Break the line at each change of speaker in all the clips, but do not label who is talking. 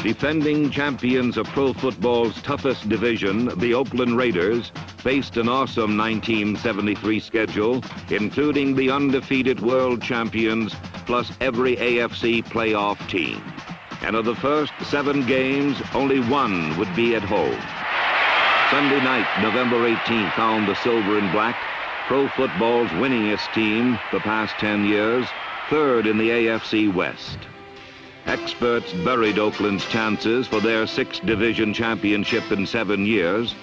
Defending champions of pro football's toughest division, the Oakland Raiders faced an awesome 1973 schedule, including the undefeated world champions, plus every AFC playoff team. And of the first 7 games, only one would be at home. Sunday night, November 18th, found the Silver and Black, pro football's winningest team the past 10 years, third in the AFC West. Experts buried Oakland's chances for their 6th division championship in 7 years,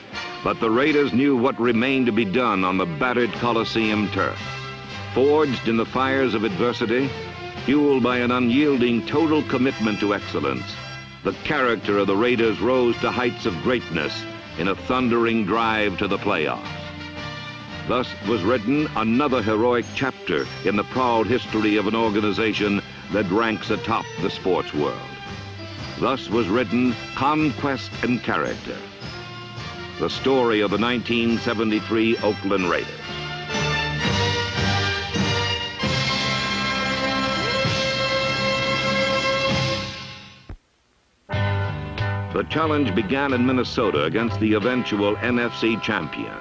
but the Raiders knew what remained to be done on the battered Coliseum turf. Forged in the fires of adversity, fueled by an unyielding total commitment to excellence, the character of the Raiders rose to heights of greatness in a thundering drive to the playoffs. Thus was written another heroic chapter in the proud history of an organization that ranks atop the sports world. Thus was written Conquest and Character, the story of the 1973 Oakland Raiders. The challenge began in Minnesota against the eventual NFC champions.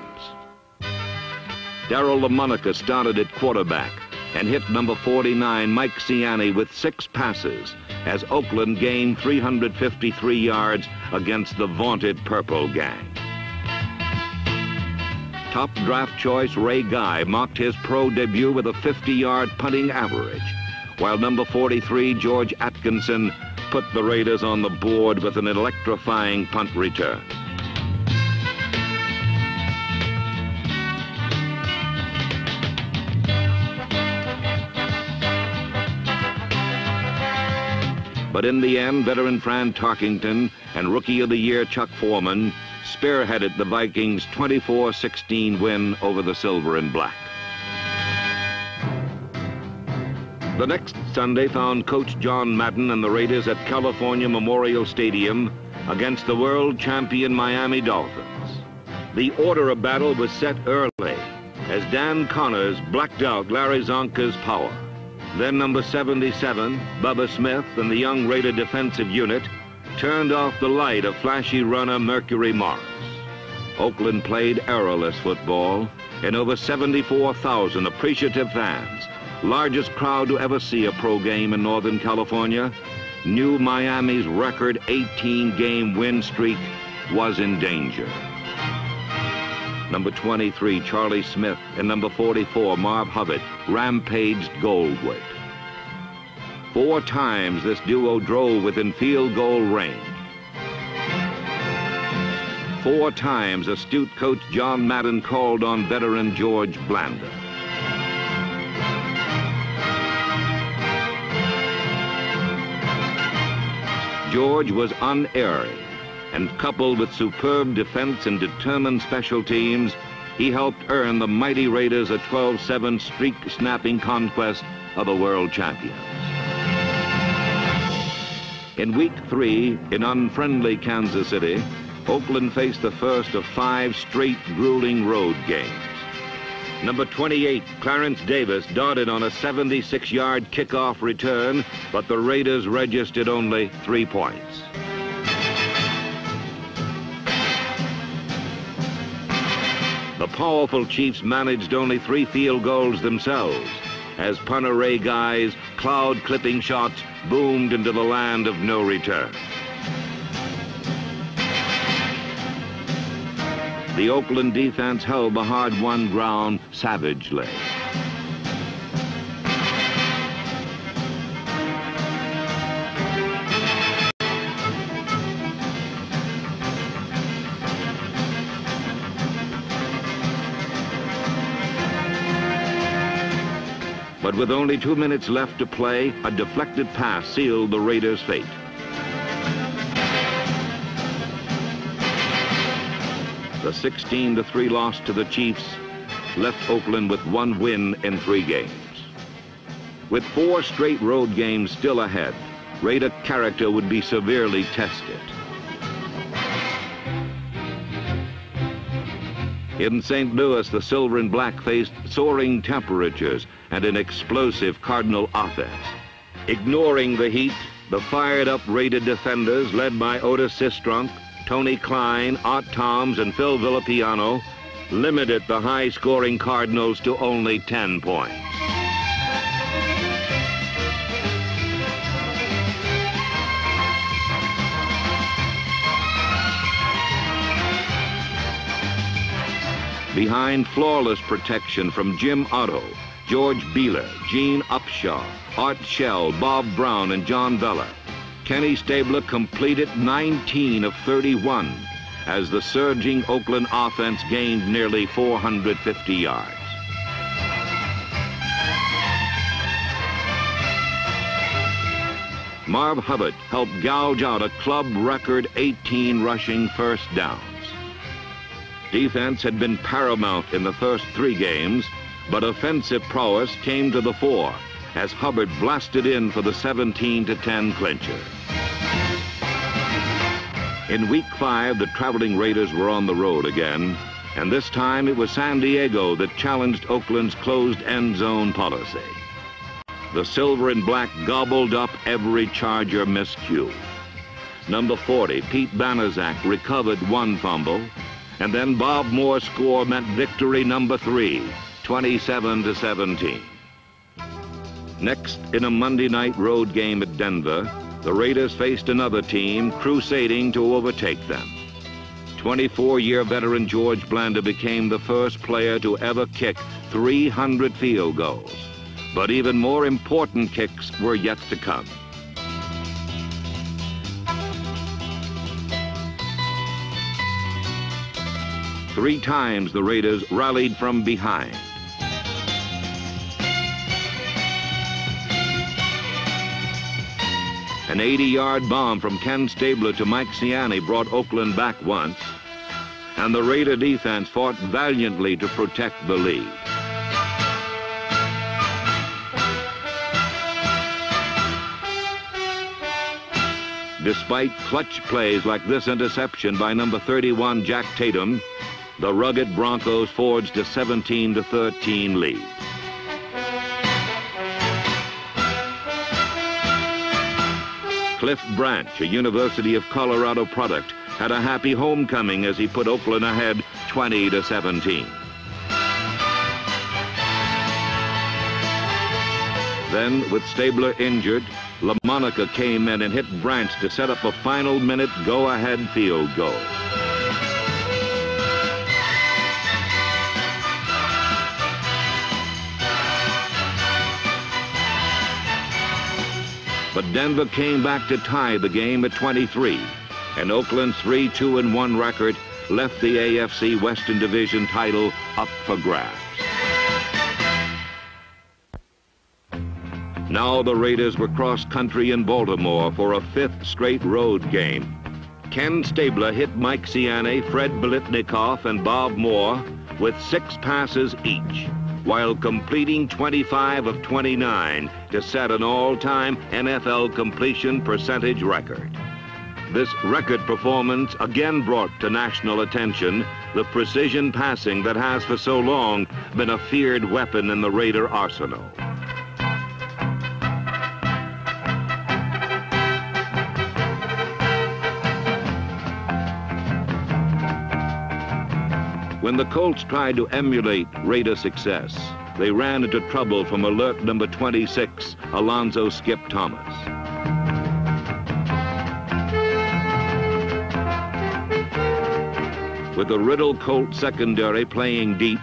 Darryl LaMonica started at quarterback and hit number 49, Mike Ciani, with 6 passes as Oakland gained 353 yards against the vaunted Purple Gang. Top draft choice Ray Guy marked his pro debut with a 50-yard punting average, while number 43, George Atkinson, put the Raiders on the board with an electrifying punt return. But in the end, veteran Fran Tarkington and Rookie of the Year Chuck Foreman spearheaded the Vikings' 24-16 win over the Silver and Black. The next Sunday found Coach John Madden and the Raiders at California Memorial Stadium against the world champion Miami Dolphins. The order of battle was set early as Dan Connors blacked out Larry Zonka's power. Then number 77, Bubba Smith, and the young Raider defensive unit turned off the light of flashy runner Mercury Morris. Oakland played errorless football and over 74,000 appreciative fans, largest crowd to ever see a pro game in Northern California, knew Miami's record 18-game win streak was in danger. Number 23, Charlie Smith, and number 44, Marv Hovett, rampaged Goldweight. 4 times this duo drove within field goal range. 4 times astute coach John Madden called on veteran George Blanda. George was unerring, and coupled with superb defense and determined special teams, he helped earn the mighty Raiders a 12-7 streak-snapping conquest of the world champions. In week 3, in unfriendly Kansas City, Oakland faced the first of 5 straight grueling road games. Number 28, Clarence Davis, darted on a 76-yard kickoff return, but the Raiders registered only 3 points. The powerful Chiefs managed only 3 field goals themselves as punter Ray Guy's cloud-clipping shots boomed into the land of no return. The Oakland defense held the hard-won ground savagely. But with only 2 minutes left to play, a deflected pass sealed the Raiders' fate. The 16-3 loss to the Chiefs left Oakland with 1 win in 3 games. With 4 straight road games still ahead, Raider character would be severely tested. In St. Louis, the Silver and Black faced soaring temperatures and an explosive Cardinal offense. Ignoring the heat, The fired-up Raider defenders, led by Otis Sistrunk, Tony Klein, Art Toms, and Phil Villapiano, limited the high-scoring Cardinals to only 10 points. Behind flawless protection from Jim Otto, George Beeler, Gene Upshaw, Art Shell, Bob Brown, and John Vella, Kenny Stabler completed 19 of 31 as the surging Oakland offense gained nearly 450 yards. Marv Hubbard helped gouge out a club record 18 rushing first downs. Defense had been paramount in the first 3 games, but offensive prowess came to the fore as Hubbard blasted in for the 17-10 clincher. In Week 5, the traveling Raiders were on the road again, and this time it was San Diego that challenged Oakland's closed end zone policy. The silver and black gobbled up every Charger miscue. Number 40, Pete Banaszak, recovered 1 fumble, and then Bob Moore's score meant victory number 3, 27-17. Next, in a Monday night road game at Denver, the Raiders faced another team crusading to overtake them. 24-year veteran George Blanda became the first player to ever kick 300 field goals. But even more important kicks were yet to come. Three times the Raiders rallied from behind. An 80-yard bomb from Ken Stabler to Mike Ciani brought Oakland back once, and the Raider defense fought valiantly to protect the lead. Despite clutch plays like this interception by number 31 Jack Tatum, the rugged Broncos forged a 17-13 lead. Cliff Branch, a University of Colorado product, had a happy homecoming as he put Oakland ahead 20-17. Then, with Stabler injured, LaMonica came in and hit Branch to set up a final minute go-ahead field goal. But Denver came back to tie the game at 23, and Oakland's 3-2-1 record left the AFC Western Division title up for grabs. Now the Raiders were cross-country in Baltimore for a 5th straight road game. Ken Stabler hit Mike Ciani, Fred Biletnikoff, and Bob Moore with 6 passes each, while completing 25 of 29 to set an all-time NFL completion percentage record. This record performance again brought to national attention the precision passing that has for so long been a feared weapon in the Raider arsenal. When the Colts tried to emulate Raider success, they ran into trouble from alert number 26, Alonzo Skip Thomas. With the Riddle Colt secondary playing deep,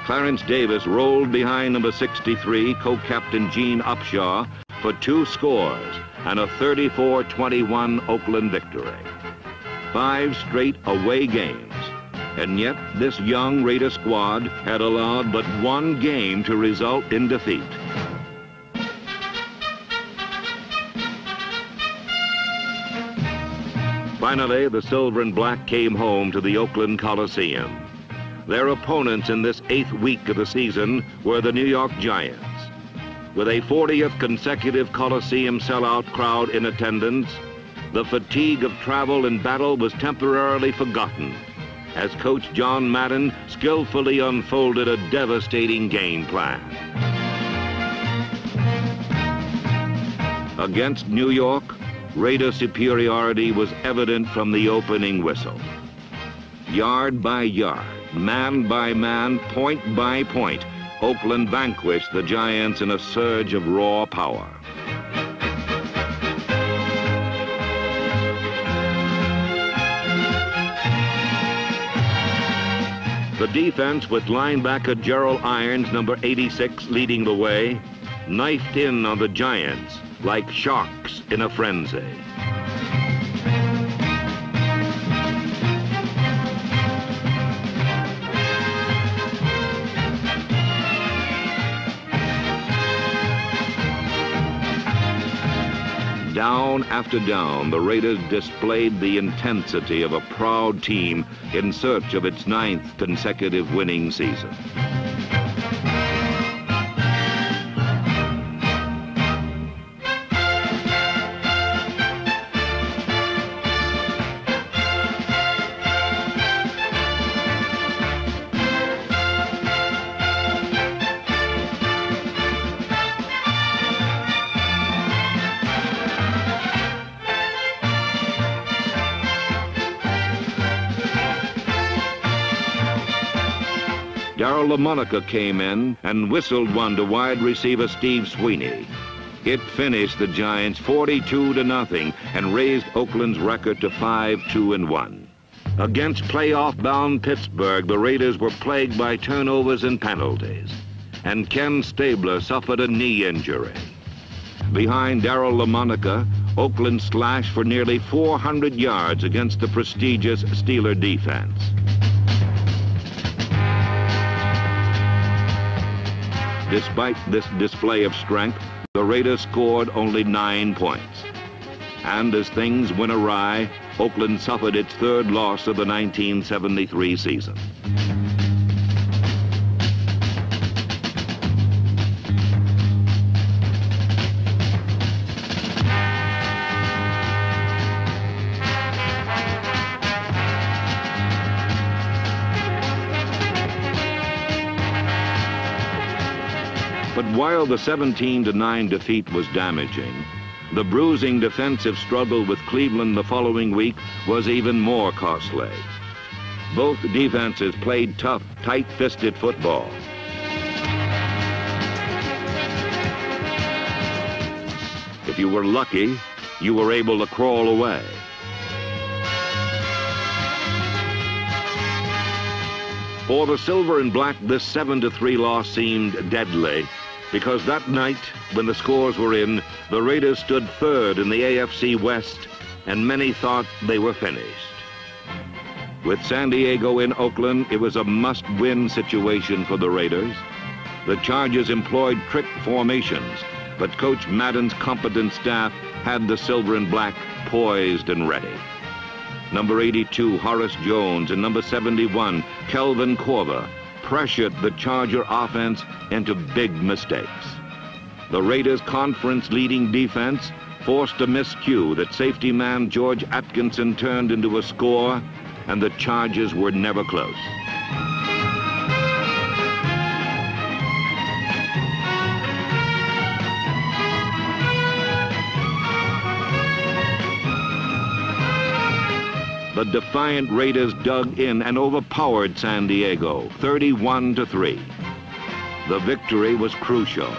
Clarence Davis rolled behind number 63, co-captain Gene Upshaw, for 2 scores and a 34-21 Oakland victory. 5 straight away games. And yet, this young Raider squad had allowed but 1 game to result in defeat. Finally, the Silver and Black came home to the Oakland Coliseum. Their opponents in this 8th week of the season were the New York Giants. With a 40th consecutive Coliseum sellout crowd in attendance, the fatigue of travel and battle was temporarily forgotten as Coach John Madden skillfully unfolded a devastating game plan. Against New York, Raider superiority was evident from the opening whistle. Yard by yard, man by man, point by point, Oakland vanquished the Giants in a surge of raw power. The defense, with linebacker Gerald Irons, number 86, leading the way, knifed in on the Giants like sharks in a frenzy. Down after down, the Raiders displayed the intensity of a proud team in search of its 9th consecutive winning season. Darryl LaMonica came in and whistled one to wide receiver Steve Sweeney. It finished the Giants 42-0 and raised Oakland's record to 5-2-1. Against playoff-bound Pittsburgh, the Raiders were plagued by turnovers and penalties, and Ken Stabler suffered a knee injury. Behind Darryl LaMonica, Oakland slashed for nearly 400 yards against the prestigious Steeler defense. Despite this display of strength, the Raiders scored only 9 points. And as things went awry, Oakland suffered its 3rd loss of the 1973 season. But while the 17-9 defeat was damaging, the bruising defensive struggle with Cleveland the following week was even more costly. Both defenses played tough, tight-fisted football. If you were lucky, you were able to crawl away. For the Silver and Black, this 7-3 loss seemed deadly, because that night, when the scores were in, the Raiders stood 3rd in the AFC West, and many thought they were finished. With San Diego in Oakland, it was a must-win situation for the Raiders. The Chargers employed trick formations, but Coach Madden's competent staff had the Silver and Black poised and ready. Number 82, Horace Jones, and number 71, Kelvin Corva, pressured the Charger offense into big mistakes. The Raiders' conference-leading defense forced a miscue that safety man George Atkinson turned into a score, and the Chargers were never close. The defiant Raiders dug in and overpowered San Diego, 31-3. The victory was crucial.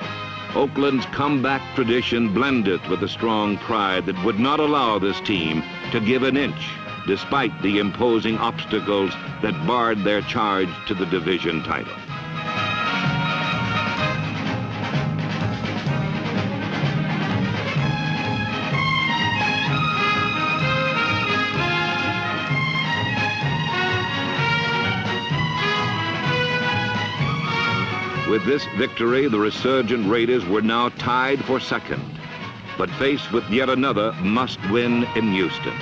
Oakland's comeback tradition blended with a strong pride that would not allow this team to give an inch, despite the imposing obstacles that barred their charge to the division title. With this victory, the resurgent Raiders were now tied for 2nd, but faced with yet another must-win in Houston.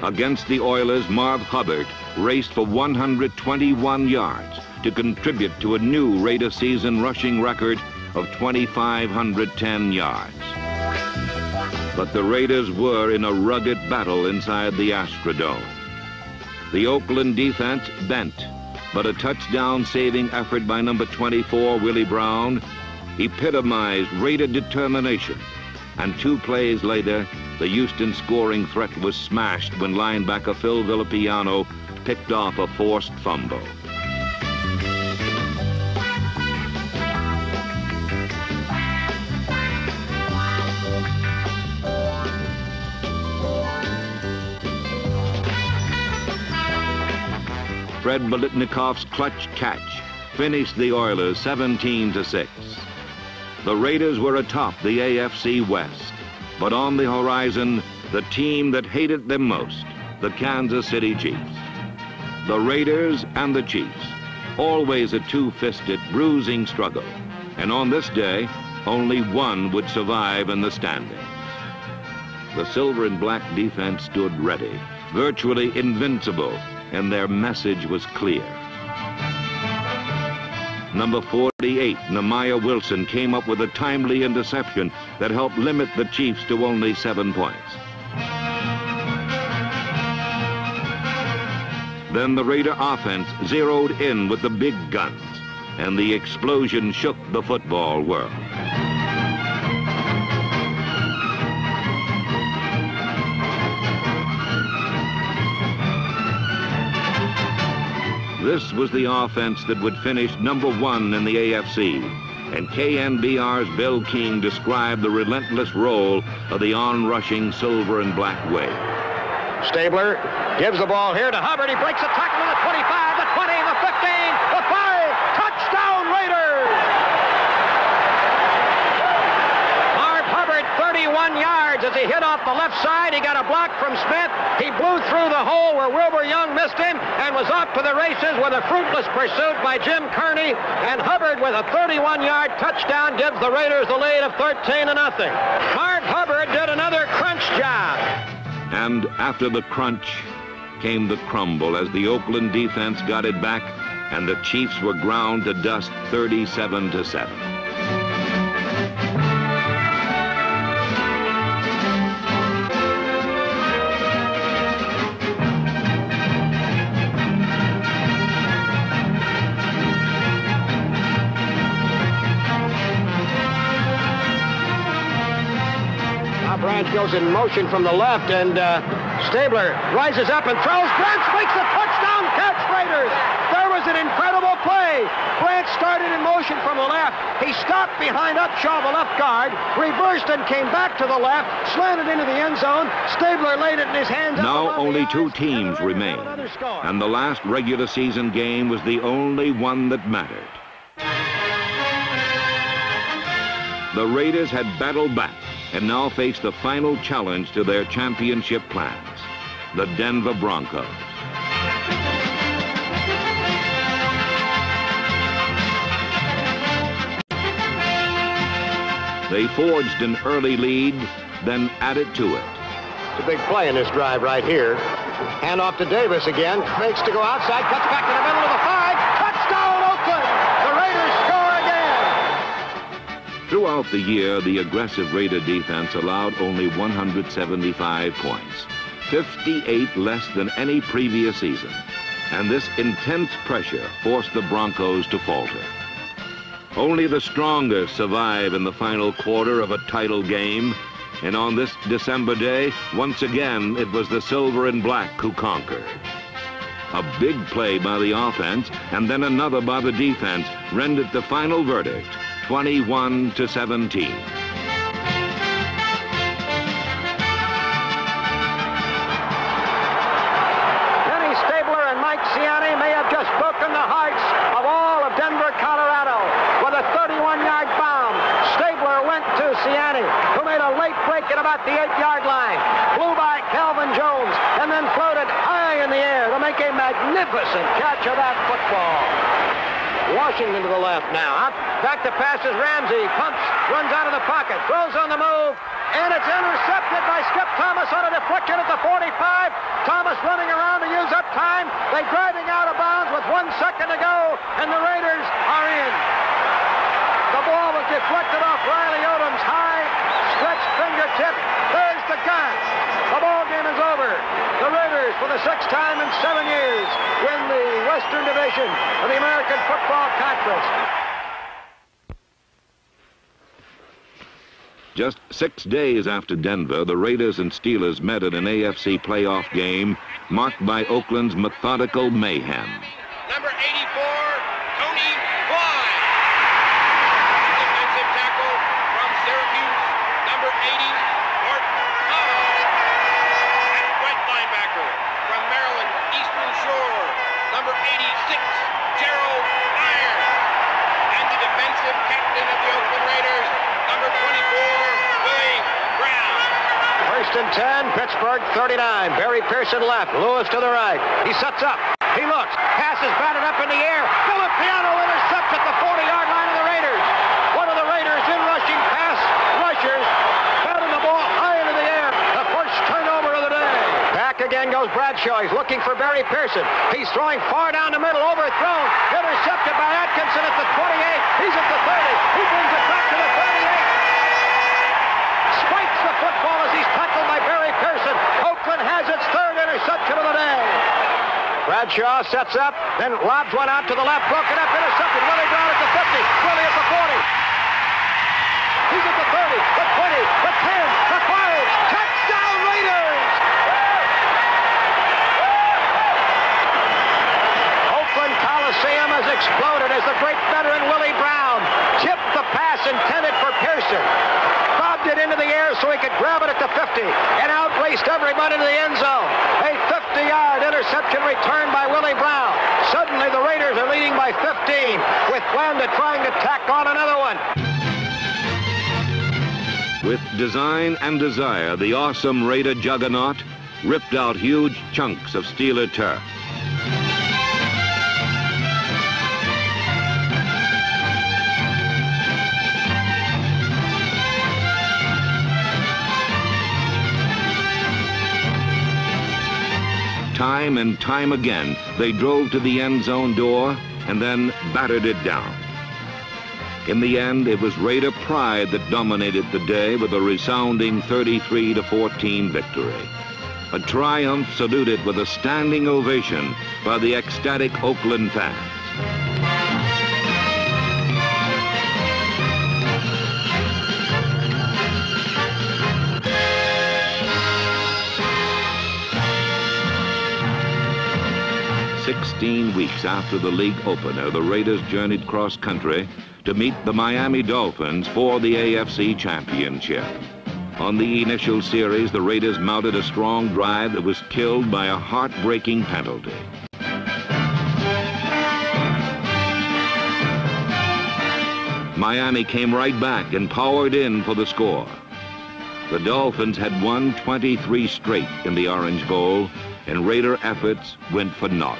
Against the Oilers, Marv Hubbard raced for 121 yards to contribute to a new Raider season rushing record of 2,510 yards. But the Raiders were in a rugged battle inside the Astrodome. The Oakland defense bent, but a touchdown-saving effort by number 24, Willie Brown, epitomized Raider determination. And 2 plays later, the Houston scoring threat was smashed when linebacker Phil Villapiano picked off a forced fumble. Fred Biletnikoff's clutch catch finished the Oilers 17-6. The Raiders were atop the AFC West, but on the horizon, the team that hated them most, the Kansas City Chiefs. The Raiders and the Chiefs, always a two-fisted, bruising struggle, and on this day, only one would survive in the standings. The silver and black defense stood ready, virtually invincible, and their message was clear. Number 48, Nehemiah Wilson, came up with a timely interception that helped limit the Chiefs to only 7 points. Then the Raider offense zeroed in with the big guns, and the explosion shook the football world. This was the offense that would finish number 1 in the AFC, and KNBR's Bill King described the relentless roll of the onrushing silver and black wave.
Stabler gives the ball here to Hubbard. He breaks a tackle to the 25, the 20, the 15, the 5. Touchdown Raiders! Marv Hubbard, 31 yards as he hit off the left side. He got a block from Smith. He blew through the hole where Wilbur Young missed him and was off to the races with a fruitless pursuit by Jim Kearney. And Hubbard, with a 31-yard touchdown, gives the Raiders the lead of 13-0. Marv Hubbard did another crunch job.
And after the crunch came the crumble as the Oakland defense got it back and the Chiefs were ground to dust 37-7.
Branch goes in motion from the left, and Stabler rises up and throws. Branch makes a touchdown catch, Raiders. There was an incredible play. Branch started in motion from the left. He stopped behind Upshaw, the left guard, reversed and came back to the left, slanted into the end zone. Stabler laid it in his hands.
Now only 2 teams remain, and the last regular season game was the only one that mattered. The Raiders had battled back and now face the final challenge to their championship plans, the Denver Broncos. They forged an early lead, then added to it.
It's a big play in this drive right here. Hand off to Davis again, fakes to go outside, cuts back to the middle of the 5, touchdown Oakland! The Raiders score again!
Throughout the year, the aggressive Raider defense allowed only 175 points, 58 less than any previous season. And this intense pressure forced the Broncos to falter. Only the strongest survive in the final quarter of a title game, and on this December day, once again, it was the silver and black who conquered. A big play by the offense, and then another by the defense, rendered the final verdict, 21-17.
Denny Stabler and Mike Ciani may have just broken the hearts of all of Denver, Colorado, with a 31-yard bomb. Stabler went to Ciani, who made a late break at about the 8-yard line, flew by Calvin Jones, and then floated high in the air to make a magnificent catch of that football. Washington to the left now. Back to passes Ramsey. Pumps, runs out of the pocket, throws on the move, and it's intercepted by Skip Thomas on a deflection at the 45. Thomas running around to use up time. They're driving out of bounds with 1 second to go, and the Raiders are in. The ball was deflected off Riley Odom's high stretched fingertip. There's the gun. The ball game is over. The Raiders, for the 6th time in 7 years, win the Western Division of the American Football Conference.
Just 6 days after Denver, the Raiders and Steelers met in an AFC playoff game marked by Oakland's methodical mayhem.
Number 84, Tony Fly. Defensive tackle from Syracuse. Number 80, Art Hall. And right linebacker from Maryland Eastern Shore. Number 86, Gerald Myers. And the defensive captain of the Oakland Raiders, number 24, Willie Brown.
1st and 10, Pittsburgh 39. Barry Pearson left, Lewis to the right. He sets up. He looks. Pass is batted up in the air. Filipiano intercepts at the 40-yard line of the Raiders. One of the Raiders in rushing pass rushers batting the ball high into the air. The first turnover of the day. Back again goes Bradshaw. He's looking for Barry Pearson. He's throwing far down the middle, overthrown. Intercepted by Atkinson at the 28. He's at the 30. He brings it back to the 38. Spikes the football as he's tackled by Barry Pearson. Oakland has its 3rd interception of the day. Bradshaw sets up, then lobs one out to the left, broken up, intercepted. Willie Brown at the 50, Willie at the 40. He's at the 30, the 20, the 10, the 5. Touchdown Raiders! Oakland Coliseum has exploded as the great veteran Willie Brown tipped the pass intended for Pearson. Bobbed it into the air so he could grab it at the 50 and outraced everybody to the end zone. A 50-yard interception returned by Willie Brown. Suddenly the Raiders are leading by 15 with Blanda trying to tack on another one.
With design and desire, the awesome Raider juggernaut ripped out huge chunks of Steeler turf. Time and time again, they drove to the end zone door and then battered it down. In the end, it was Raider pride that dominated the day with a resounding 33-14 victory. A triumph saluted with a standing ovation by the ecstatic Oakland fans. "16 weeks after the league opener, the Raiders journeyed cross-country to meet the Miami Dolphins for the AFC Championship. On the initial series, the Raiders mounted a strong drive that was killed by a heartbreaking penalty. Miami came right back and powered in for the score. The Dolphins had won 23 straight in the Orange Bowl, and Raider efforts went for naught.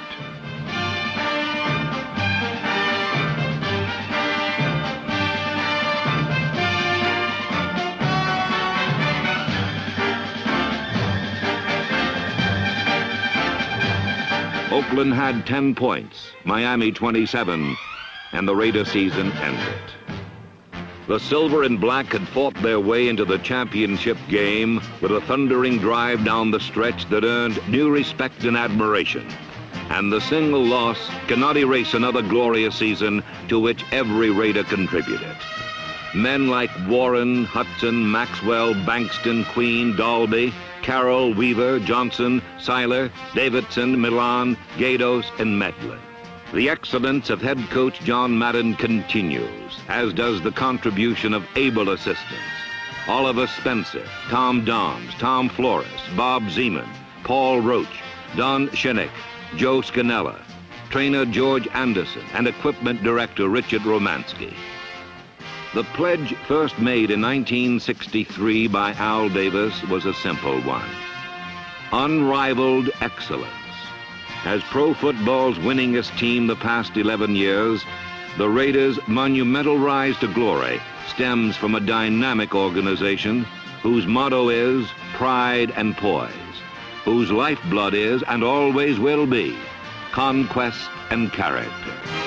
Oakland had 10 points, Miami 27, and the Raider season ended. The Silver and Black had fought their way into the championship game with a thundering drive down the stretch that earned new respect and admiration. And the single loss cannot erase another glorious season to which every Raider contributed. Men like Warren, Hudson, Maxwell, Bankston, Queen, Dalby, Carroll, Weaver, Johnson, Seiler, Davidson, Milan, Gatos, and Medlin. The excellence of head coach John Madden continues, as does the contribution of able assistants. Oliver Spencer, Tom Dons, Tom Flores, Bob Zeman, Paul Roach, Don Shinnick, Joe Scannella, trainer George Anderson, and equipment director Richard Romansky. The pledge first made in 1963 by Al Davis was a simple one: unrivaled excellence. As pro football's winningest team the past 11 years, the Raiders' monumental rise to glory stems from a dynamic organization whose motto is pride and poise, whose lifeblood is and always will be conquest and character.